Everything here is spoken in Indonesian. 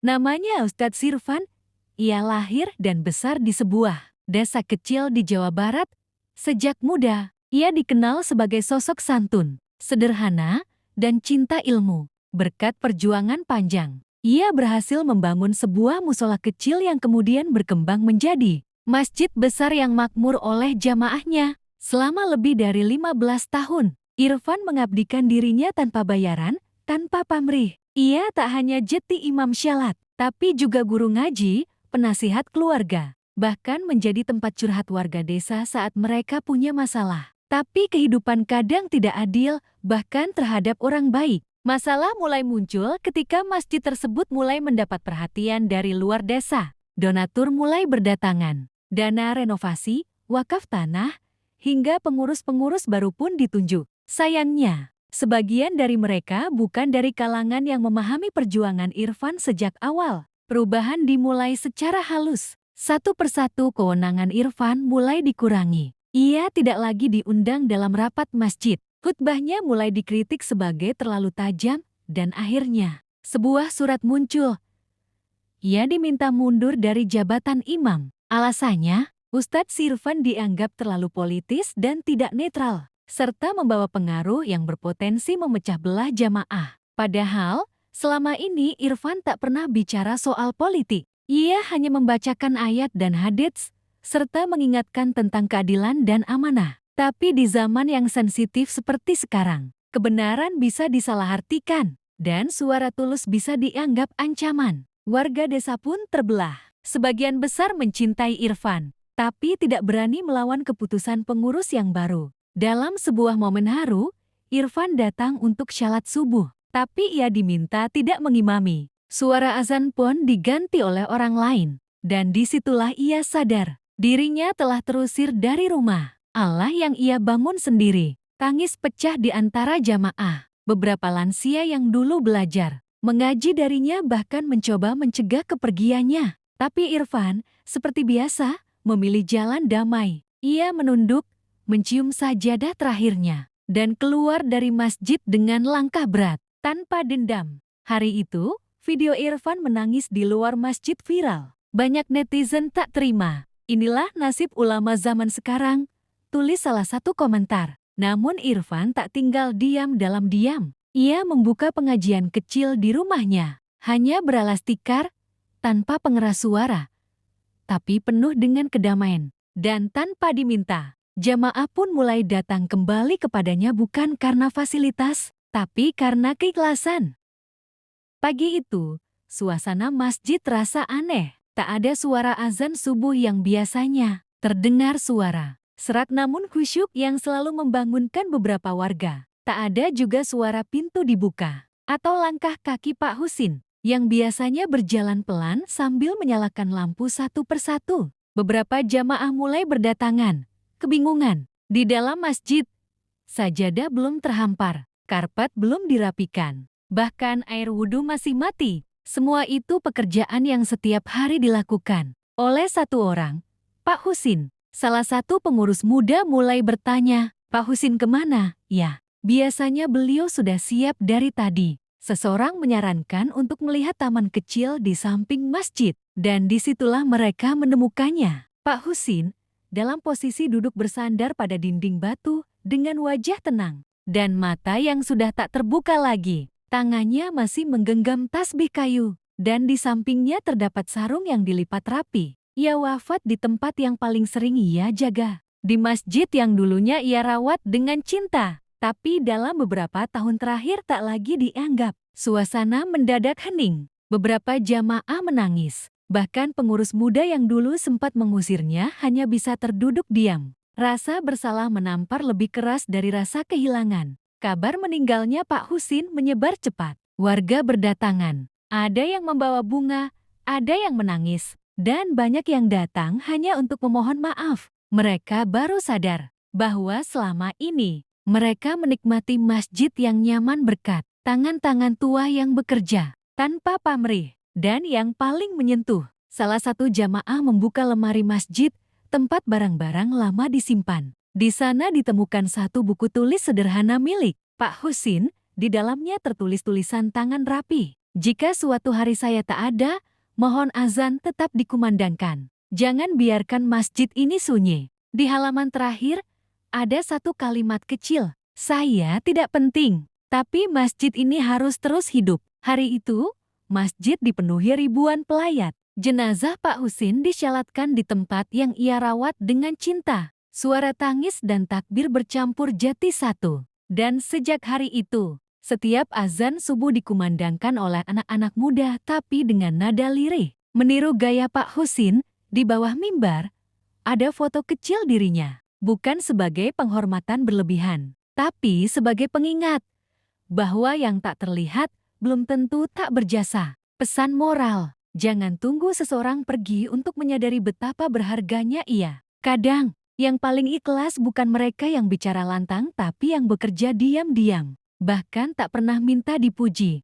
Namanya Ustadz Sirvan. Ia lahir dan besar di sebuah desa kecil di Jawa Barat. Sejak muda, ia dikenal sebagai sosok santun, sederhana, dan cinta ilmu. Berkat perjuangan panjang, ia berhasil membangun sebuah musola kecil yang kemudian berkembang menjadi masjid besar yang makmur oleh jamaahnya. Selama lebih dari 15 tahun, Irfan mengabdikan dirinya tanpa bayaran, tanpa pamrih. Ia tak hanya jadi imam syalat, tapi juga guru ngaji, penasihat keluarga, bahkan menjadi tempat curhat warga desa saat mereka punya masalah. Tapi kehidupan kadang tidak adil, bahkan terhadap orang baik. Masalah mulai muncul ketika masjid tersebut mulai mendapat perhatian dari luar desa. Donatur mulai berdatangan, dana renovasi, wakaf tanah, hingga pengurus-pengurus baru pun ditunjuk. Sayangnya, sebagian dari mereka bukan dari kalangan yang memahami perjuangan Irfan sejak awal. Perubahan dimulai secara halus. Satu persatu kewenangan Irfan mulai dikurangi. Ia tidak lagi diundang dalam rapat masjid. Khutbahnya mulai dikritik sebagai terlalu tajam, dan akhirnya sebuah surat muncul. Ia diminta mundur dari jabatan imam. Alasannya, Ustadz Sirvan dianggap terlalu politis dan tidak netral, serta membawa pengaruh yang berpotensi memecah belah jamaah. Padahal, selama ini Irfan tak pernah bicara soal politik. Ia hanya membacakan ayat dan hadits, serta mengingatkan tentang keadilan dan amanah. Tapi di zaman yang sensitif seperti sekarang, kebenaran bisa disalahartikan, dan suara tulus bisa dianggap ancaman. Warga desa pun terbelah. Sebagian besar mencintai Irfan, tapi tidak berani melawan keputusan pengurus yang baru. Dalam sebuah momen haru, Irfan datang untuk syalat subuh. Tapi ia diminta tidak mengimami. Suara azan pun diganti oleh orang lain. Dan disitulah ia sadar, dirinya telah terusir dari rumah Allah yang ia bangun sendiri. Tangis pecah di antara jamaah. Beberapa lansia yang dulu belajar mengaji darinya bahkan mencoba mencegah kepergiannya. Tapi Irfan, seperti biasa, memilih jalan damai. Ia menunduk, mencium sajadah terakhirnya, dan keluar dari masjid dengan langkah berat. Tanpa dendam. Hari itu, video Irfan menangis di luar masjid viral. Banyak netizen tak terima. Inilah nasib ulama zaman sekarang, tulis salah satu komentar. Namun Irfan tak tinggal diam dalam diam. Ia membuka pengajian kecil di rumahnya. Hanya beralas tikar, tanpa pengeras suara. Tapi penuh dengan kedamaian. Dan tanpa diminta, jamaah pun mulai datang kembali kepadanya bukan karena fasilitas, tapi karena keikhlasan. Pagi itu, suasana masjid terasa aneh. Tak ada suara azan subuh yang biasanya terdengar suara serak namun khusyuk yang selalu membangunkan beberapa warga. Tak ada juga suara pintu dibuka atau langkah kaki Pak Husin yang biasanya berjalan pelan sambil menyalakan lampu satu persatu. Beberapa jamaah mulai berdatangan, kebingungan. Di dalam masjid, sajadah belum terhampar. Karpet belum dirapikan, bahkan air wudhu masih mati. Semua itu pekerjaan yang setiap hari dilakukan oleh satu orang, Pak Husin. Salah satu pengurus muda mulai bertanya, Pak Husin kemana? Ya, biasanya beliau sudah siap dari tadi. Seseorang menyarankan untuk melihat taman kecil di samping masjid, dan disitulah mereka menemukannya. Pak Husin, dalam posisi duduk bersandar pada dinding batu, dengan wajah tenang dan mata yang sudah tak terbuka lagi. Tangannya masih menggenggam tasbih kayu, dan di sampingnya terdapat sarung yang dilipat rapi. Ia wafat di tempat yang paling sering ia jaga, di masjid yang dulunya ia rawat dengan cinta. Tapi dalam beberapa tahun terakhir tak lagi dianggap. Suasana mendadak hening. Beberapa jamaah menangis. Bahkan pengurus muda yang dulu sempat mengusirnya hanya bisa terduduk diam. Rasa bersalah menampar lebih keras dari rasa kehilangan. Kabar meninggalnya Pak Husin menyebar cepat. Warga berdatangan. Ada yang membawa bunga, ada yang menangis, dan banyak yang datang hanya untuk memohon maaf. Mereka baru sadar bahwa selama ini mereka menikmati masjid yang nyaman berkat tangan-tangan tua yang bekerja tanpa pamrih. Dan yang paling menyentuh, salah satu jamaah membuka lemari masjid tempat barang-barang lama disimpan. Di sana ditemukan satu buku tulis sederhana milik Pak Husin. Di dalamnya tertulis tulisan tangan rapi. Jika suatu hari saya tak ada, mohon azan tetap dikumandangkan. Jangan biarkan masjid ini sunyi. Di halaman terakhir, ada satu kalimat kecil. Saya tidak penting, tapi masjid ini harus terus hidup. Hari itu, masjid dipenuhi ribuan pelayat. Jenazah Pak Husin disyalatkan di tempat yang ia rawat dengan cinta. Suara tangis dan takbir bercampur jadi satu. Dan sejak hari itu, setiap azan subuh dikumandangkan oleh anak-anak muda tapi dengan nada lirih. Meniru gaya Pak Husin, di bawah mimbar, ada foto kecil dirinya. Bukan sebagai penghormatan berlebihan, tapi sebagai pengingat bahwa yang tak terlihat belum tentu tak berjasa. Pesan moral, jangan tunggu seseorang pergi untuk menyadari betapa berharganya ia. Kadang, yang paling ikhlas bukan mereka yang bicara lantang tapi yang bekerja diam-diam. Bahkan tak pernah minta dipuji.